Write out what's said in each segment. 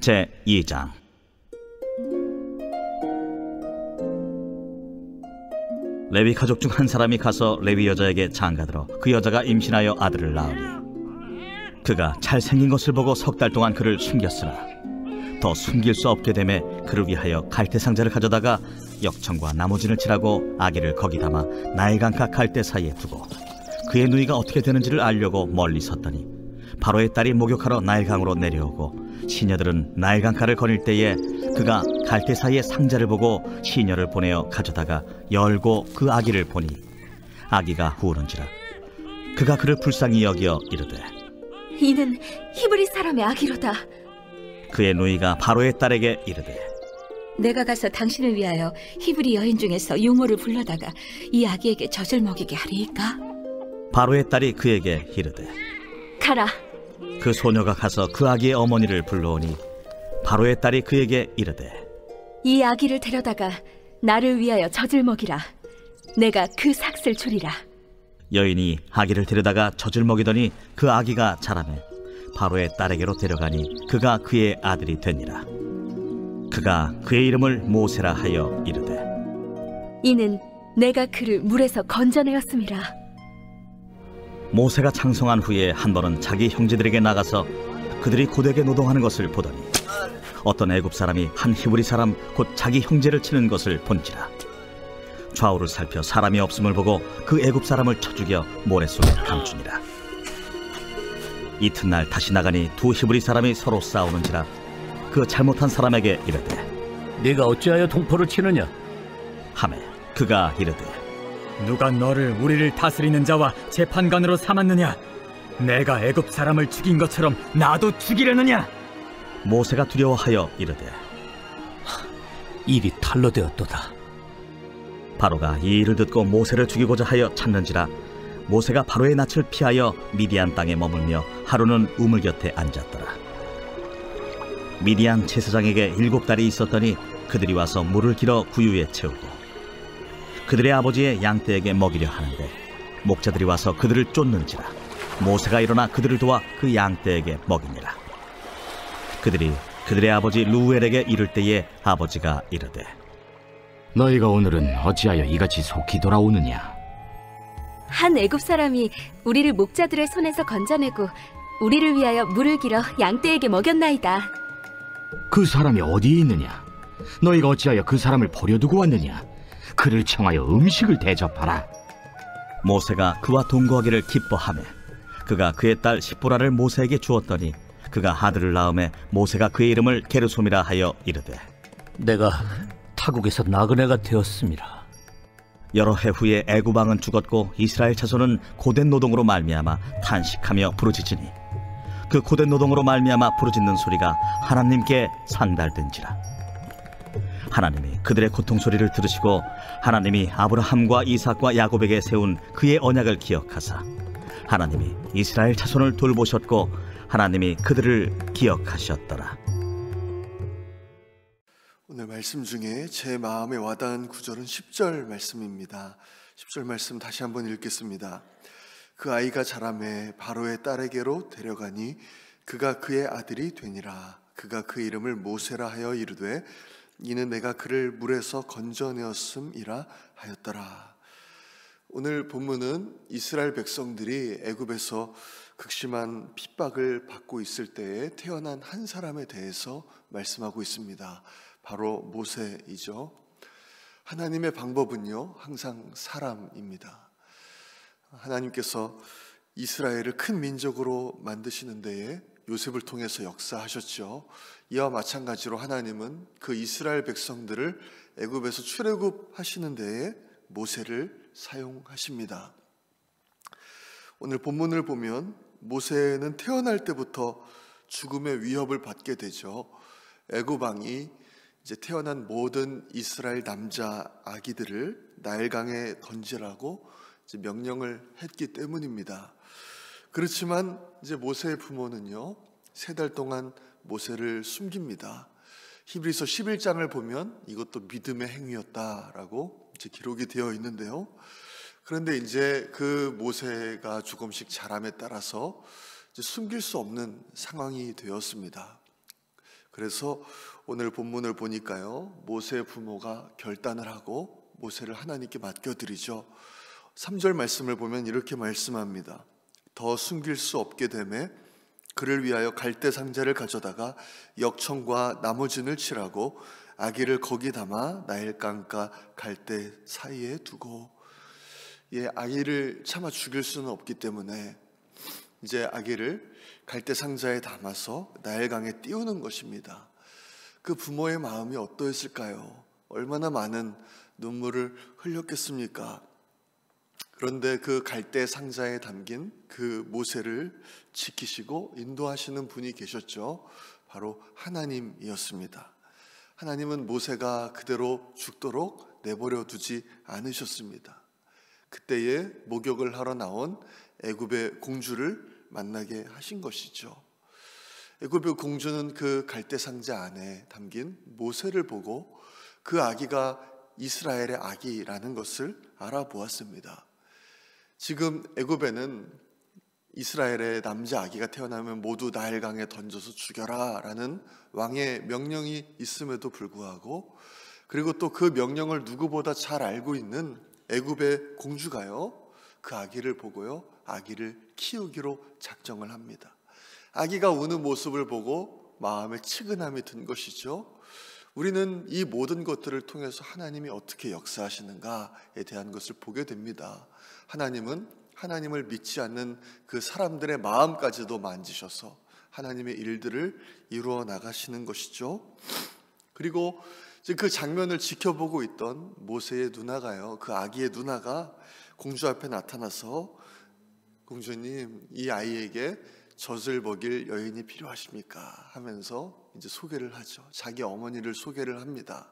제2장. 레위 가족 중 한 사람이 가서 레위 여자에게 장가들어 그 여자가 임신하여 아들을 낳으니 그가 잘생긴 것을 보고 석 달 동안 그를 숨겼으나 더 숨길 수 없게 되매 그를 위하여 갈대 상자를 가져다가 역청과 나무진을 칠하고 아기를 거기 담아 나일강가 갈대 사이에 두고 그의 누이가 어떻게 되는지를 알려고 멀리 섰더니 바로의 딸이 목욕하러 나일강으로 내려오고 시녀들은 나일강가를 거닐 때에 그가 갈대 사이에 상자를 보고 시녀를 보내어 가져다가 열고 그 아기를 보니 아기가 우는지라 그가 그를 불쌍히 여겨 이르되 이는 히브리 사람의 아기로다. 그의 누이가 바로의 딸에게 이르되 내가 가서 당신을 위하여 히브리 여인 중에서 유모를 불러다가 이 아기에게 젖을 먹이게 하리이까? 바로의 딸이 그에게 이르되 가라. 그 소녀가 가서 그 아기의 어머니를 불러오니 바로의 딸이 그에게 이르되 이 아기를 데려다가 나를 위하여 젖을 먹이라. 내가 그 삭슬 주리라. 여인이 아기를 데려다가 젖을 먹이더니 그 아기가 자라매 바로의 딸에게로 데려가니 그가 그의 아들이 되니라. 그가 그의 이름을 모세라 하여 이르되 이는 내가 그를 물에서 건져내었음이라. 모세가 장성한 후에 한 번은 자기 형제들에게 나가서 그들이 고되게 노동하는 것을 보더니 어떤 애굽 사람이 한 히브리 사람 곧 자기 형제를 치는 것을 본지라. 좌우를 살펴 사람이 없음을 보고 그 애굽 사람을 쳐 죽여 모래 속에 감추니라. 이튿날 다시 나가니 두 히브리 사람이 서로 싸우는지라 그 잘못한 사람에게 이르되 네가 어찌하여 동포를 치느냐? 하매 그가 이르되 누가 너를 우리를 다스리는 자와 재판관으로 삼았느냐? 내가 애굽 사람을 죽인 것처럼 나도 죽이려느냐? 모세가 두려워하여 이르되 일이 탈로 되었도다. 바로가 이 일을 듣고 모세를 죽이고자 하여 찾는지라 모세가 바로의 낯을 피하여 미디안 땅에 머물며 하루는 우물 곁에 앉았더라. 미디안 제사장에게 7달이 있었더니 그들이 와서 물을 길어 구유에 채우고 그들의 아버지의 양떼에게 먹이려 하는데 목자들이 와서 그들을 쫓는지라 모세가 일어나 그들을 도와 그 양떼에게 먹이니라. 그들이 그들의 아버지 루엘에게 이를 때에 아버지가 이르되 너희가 오늘은 어찌하여 이같이 속히 돌아오느냐? 한 애굽 사람이 우리를 목자들의 손에서 건져내고 우리를 위하여 물을 길어 양떼에게 먹였나이다. 그 사람이 어디에 있느냐? 너희가 어찌하여 그 사람을 버려두고 왔느냐? 그를 청하여 음식을 대접하라. 모세가 그와 동거하기를 기뻐하며 그가 그의 딸 십보라를 모세에게 주었더니 그가 아들을 낳음에 모세가 그의 이름을 게르솜이라 하여 이르되 내가 타국에서 나그네가 되었음이라. 여러 해 후에 애굽 왕은 죽었고 이스라엘 자손은 고된 노동으로 말미암아 탄식하며 부르짖으니 그 고된 노동으로 말미암아 부르짖는 소리가 하나님께 상달된지라. 하나님이 그들의 고통 소리를 들으시고 하나님이 아브라함과 이삭과 야곱에게 세운 그의 언약을 기억하사 하나님이 이스라엘 자손을 돌보셨고 하나님이 그들을 기억하셨더라. 오늘 말씀 중에 제 마음에 와닿은 구절은 10절 말씀입니다. 10절 말씀 다시 한번 읽겠습니다. 그 아이가 자라매 바로의 딸에게로 데려가니 그가 그의 아들이 되니라. 그가 그 이름을 모세라 하여 이르되 이는 내가 그를 물에서 건져내었음이라 하였더라. 오늘 본문은 이스라엘 백성들이 애굽에서 극심한 핍박을 받고 있을 때에 태어난 한 사람에 대해서 말씀하고 있습니다. 바로 모세이죠. 하나님의 방법은요 항상 사람입니다. 하나님께서 이스라엘을 큰 민족으로 만드시는 데에 요셉을 통해서 역사하셨죠. 이와 마찬가지로 하나님은 그 이스라엘 백성들을 애굽에서 출애굽하시는 데에 모세를 사용하십니다. 오늘 본문을 보면 모세는 태어날 때부터 죽음의 위협을 받게 되죠. 애굽 왕이 이제 태어난 모든 이스라엘 남자 아기들을 나일강에 던지라고 이제 명령을 했기 때문입니다. 그렇지만 이제 모세의 부모는요 3달 동안 모세를 숨깁니다. 히브리서 11장을 보면 이것도 믿음의 행위였다라고 이제 기록이 되어 있는데요. 그런데 이제 그 모세가 조금씩 자람에 따라서 이제 숨길 수 없는 상황이 되었습니다. 그래서 오늘 본문을 보니까요, 모세의 부모가 결단을 하고 모세를 하나님께 맡겨드리죠. 3절 말씀을 보면 이렇게 말씀합니다. 더 숨길 수 없게 되매 그를 위하여 갈대 상자를 가져다가 역청과 나무진을 칠하고 아기를 거기 담아 나일강가 갈대 사이에 두고, 아기를 차마 죽일 수는 없기 때문에 이제 아기를 갈대 상자에 담아서 나일강에 띄우는 것입니다. 그 부모의 마음이 어떠했을까요? 얼마나 많은 눈물을 흘렸겠습니까? 그런데 그 갈대 상자에 담긴 그 모세를 지키시고 인도하시는 분이 계셨죠. 바로 하나님이었습니다. 하나님은 모세가 그대로 죽도록 내버려 두지 않으셨습니다. 그때에 목욕을 하러 나온 애굽의 공주를 만나게 하신 것이죠. 애굽의 공주는 그 갈대 상자 안에 담긴 모세를 보고 그 아기가 이스라엘의 아기라는 것을 알아보았습니다. 지금 애굽에는 이스라엘의 남자 아기가 태어나면 모두 나일강에 던져서 죽여라 라는 왕의 명령이 있음에도 불구하고, 그리고 또 그 명령을 누구보다 잘 알고 있는 애굽의 공주가요, 그 아기를 보고요, 아기를 키우기로 작정을 합니다. 아기가 우는 모습을 보고 마음에 측은함이 든 것이죠. 우리는 이 모든 것들을 통해서 하나님이 어떻게 역사하시는가에 대한 것을 보게 됩니다. 하나님은 하나님을 믿지 않는 그 사람들의 마음까지도 만지셔서 하나님의 일들을 이루어 나가시는 것이죠. 그리고 그 장면을 지켜보고 있던 모세의 누나가요, 그 아기의 누나가 공주 앞에 나타나서 공주님, 이 아이에게 젖을 먹일 여인이 필요하십니까? 하면서 이제 소개를 하죠. 자기 어머니를 소개를 합니다.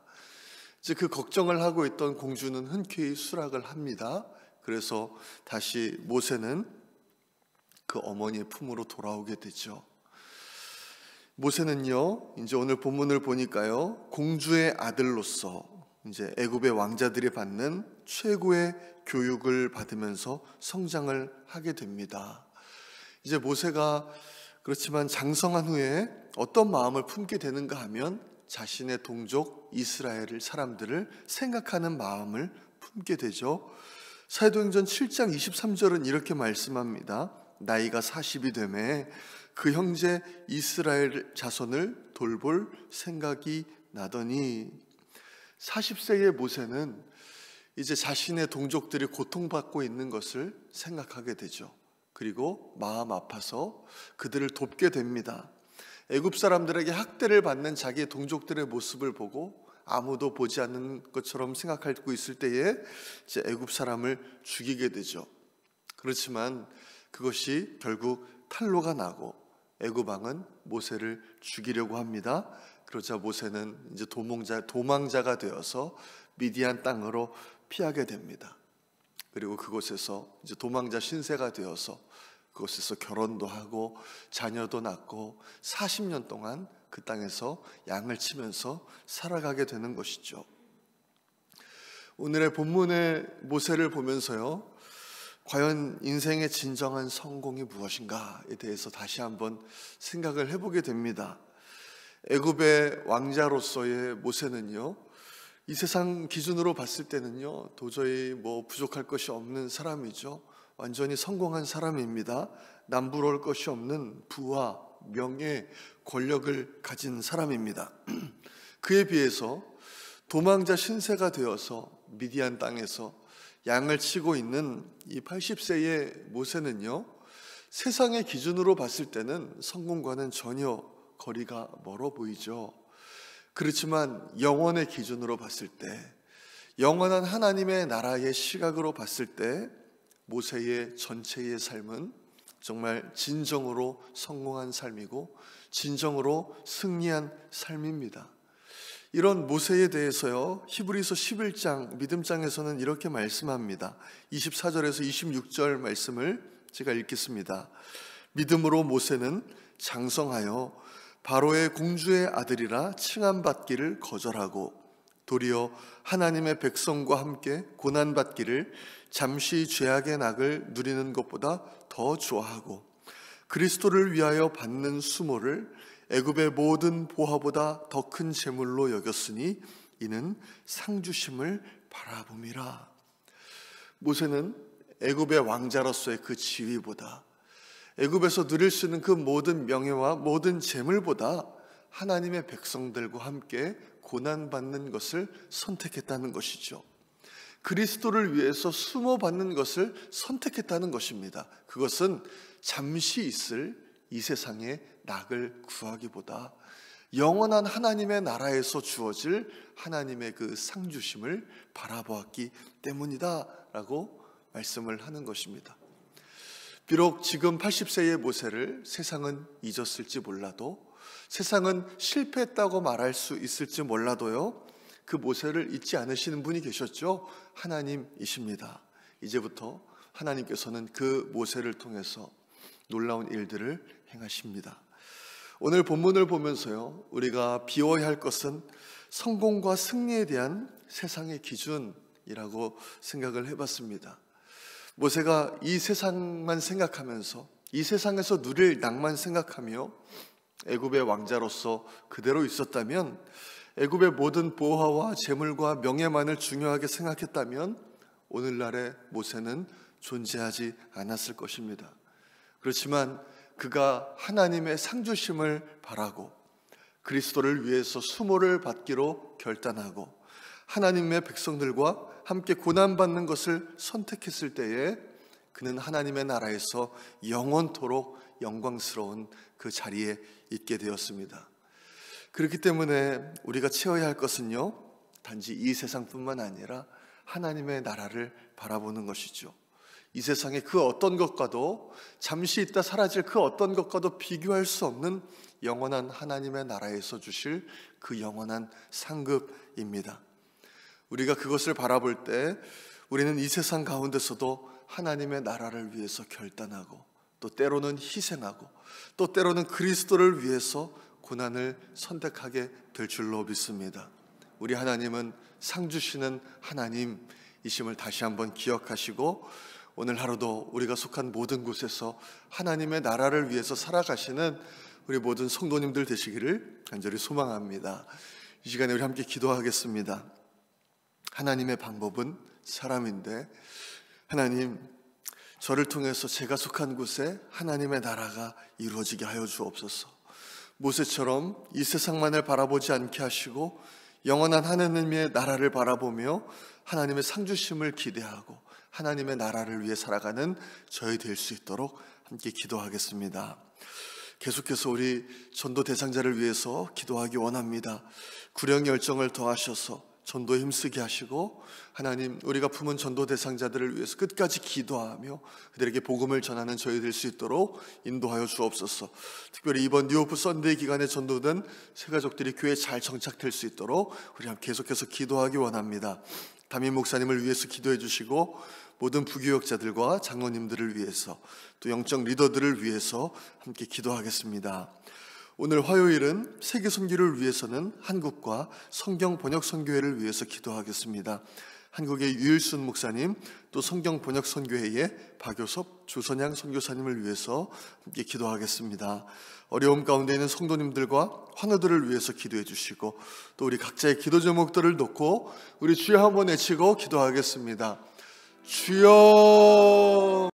이제 그 걱정을 하고 있던 공주는 흔쾌히 수락을 합니다. 그래서 다시 모세는 그 어머니의 품으로 돌아오게 되죠. 모세는요, 이제 오늘 본문을 보니까요, 공주의 아들로서 이제 애굽의 왕자들이 받는 최고의 교육을 받으면서 성장을 하게 됩니다. 이제 모세가 그렇지만 장성한 후에 어떤 마음을 품게 되는가 하면 자신의 동족 이스라엘 사람들을 생각하는 마음을 품게 되죠. 사도행전 7장 23절은 이렇게 말씀합니다. 나이가 40이 되매 그 형제 이스라엘 자손을 돌볼 생각이 나더니, 40세의 모세는 이제 자신의 동족들이 고통받고 있는 것을 생각하게 되죠. 그리고 마음 아파서 그들을 돕게 됩니다. 애굽 사람들에게 학대를 받는 자기의 동족들의 모습을 보고 아무도 보지 않는 것처럼 생각하고 있을 때에 이제 애굽 사람을 죽이게 되죠. 그렇지만 그것이 결국 탄로가 나고 애굽 왕은 모세를 죽이려고 합니다. 그러자 모세는 이제 도망자가 되어서 미디안 땅으로 피하게 됩니다. 그리고 그곳에서 이제 도망자 신세가 되어서 그곳에서 결혼도 하고 자녀도 낳고 40년 동안 그 땅에서 양을 치면서 살아가게 되는 것이죠. 오늘의 본문의 모세를 보면서요, 과연 인생의 진정한 성공이 무엇인가에 대해서 다시 한번 생각을 해보게 됩니다. 애굽의 왕자로서의 모세는요, 이 세상 기준으로 봤을 때는요, 도저히 부족할 것이 없는 사람이죠. 완전히 성공한 사람입니다. 남부러울 것이 없는 부와 명예, 권력을 가진 사람입니다. 그에 비해서 도망자 신세가 되어서 미디안 땅에서 양을 치고 있는 이 80세의 모세는요, 세상의 기준으로 봤을 때는 성공과는 전혀 거리가 멀어 보이죠. 그렇지만 영원의 기준으로 봤을 때, 영원한 하나님의 나라의 시각으로 봤을 때 모세의 전체의 삶은 정말 진정으로 성공한 삶이고 진정으로 승리한 삶입니다. 이런 모세에 대해서요, 히브리서 11장 믿음장에서는 이렇게 말씀합니다. 24절에서 26절 말씀을 제가 읽겠습니다. 믿음으로 모세는 장성하여 바로의 공주의 아들이라 칭함받기를 거절하고 도리어 하나님의 백성과 함께 고난받기를 잠시 죄악의 낙을 누리는 것보다 더 좋아하고 그리스도를 위하여 받는 수모를 애굽의 모든 보화보다 더 큰 재물로 여겼으니 이는 상 주심을 바라봄이라. 모세는 애굽의 왕자로서의 그 지위보다, 애굽에서 누릴 수 있는 그 모든 명예와 모든 재물보다 하나님의 백성들과 함께 고난받는 것을 선택했다는 것이죠. 그리스도를 위해서 수모받는 것을 선택했다는 것입니다. 그것은 잠시 있을 이 세상의 낙을 구하기보다 영원한 하나님의 나라에서 주어질 하나님의 그 상주심을 바라보았기 때문이다 라고 말씀을 하는 것입니다. 비록 지금 80세의 모세를 세상은 잊었을지 몰라도, 세상은 실패했다고 말할 수 있을지 몰라도요, 그 모세를 잊지 않으시는 분이 계셨죠. 하나님이십니다. 이제부터 하나님께서는 그 모세를 통해서 놀라운 일들을 행하십니다. 오늘 본문을 보면서요, 우리가 비워야 할 것은 성공과 승리에 대한 세상의 기준이라고 생각을 해봤습니다. 모세가 이 세상만 생각하면서 이 세상에서 누릴 낭만 생각하며 애굽의 왕자로서 그대로 있었다면, 애굽의 모든 보화와 재물과 명예만을 중요하게 생각했다면 오늘날의 모세는 존재하지 않았을 것입니다. 그렇지만 그가 하나님의 상주심을 바라고 그리스도를 위해서 수모를 받기로 결단하고 하나님의 백성들과 함께 고난받는 것을 선택했을 때에 그는 하나님의 나라에서 영원토록 영광스러운 그 자리에 있게 되었습니다. 그렇기 때문에 우리가 채워야 할 것은요, 단지 이 세상뿐만 아니라 하나님의 나라를 바라보는 것이죠. 이 세상의 그 어떤 것과도, 잠시 있다 사라질 그 어떤 것과도 비교할 수 없는 영원한 하나님의 나라에서 주실 그 영원한 상급입니다. 우리가 그것을 바라볼 때 우리는 이 세상 가운데서도 하나님의 나라를 위해서 결단하고, 또 때로는 희생하고, 또 때로는 그리스도를 위해서 고난을 선택하게 될 줄로 믿습니다. 우리 하나님은 상 주시는 하나님이심을 다시 한번 기억하시고, 오늘 하루도 우리가 속한 모든 곳에서 하나님의 나라를 위해서 살아가시는 우리 모든 성도님들 되시기를 간절히 소망합니다. 이 시간에 우리 함께 기도하겠습니다. 하나님의 방법은 사람인데, 하나님, 저를 통해서 제가 속한 곳에 하나님의 나라가 이루어지게 하여 주옵소서. 모세처럼 이 세상만을 바라보지 않게 하시고 영원한 하나님의 나라를 바라보며 하나님의 상주심을 기대하고 하나님의 나라를 위해 살아가는 저희 될 수 있도록 함께 기도하겠습니다. 계속해서 우리 전도 대상자를 위해서 기도하기 원합니다. 구령 열정을 더하셔서 전도에 힘쓰게 하시고, 하나님, 우리가 품은 전도 대상자들을 위해서 끝까지 기도하며 그들에게 복음을 전하는 저희 될 수 있도록 인도하여 주옵소서. 특별히 이번 뉴호프 선데이 기간에 전도된 새 가족들이 교회에 잘 정착될 수 있도록 우리 계속해서 기도하기 원합니다. 담임 목사님을 위해서 기도해 주시고, 모든 부교역자들과 장로님들을 위해서, 또 영적 리더들을 위해서 함께 기도하겠습니다. 오늘 화요일은 세계 선교를 위해서는 한국과 성경 번역 선교회를 위해서 기도하겠습니다. 한국의 유일순 목사님, 또 성경 번역 선교회의 박효섭, 조선양 선교사님을 위해서 함께 기도하겠습니다. 어려움 가운데 있는 성도님들과 환우들을 위해서 기도해 주시고, 또 우리 각자의 기도 제목들을 놓고 우리 주여 한번 외치고 기도하겠습니다. 주여.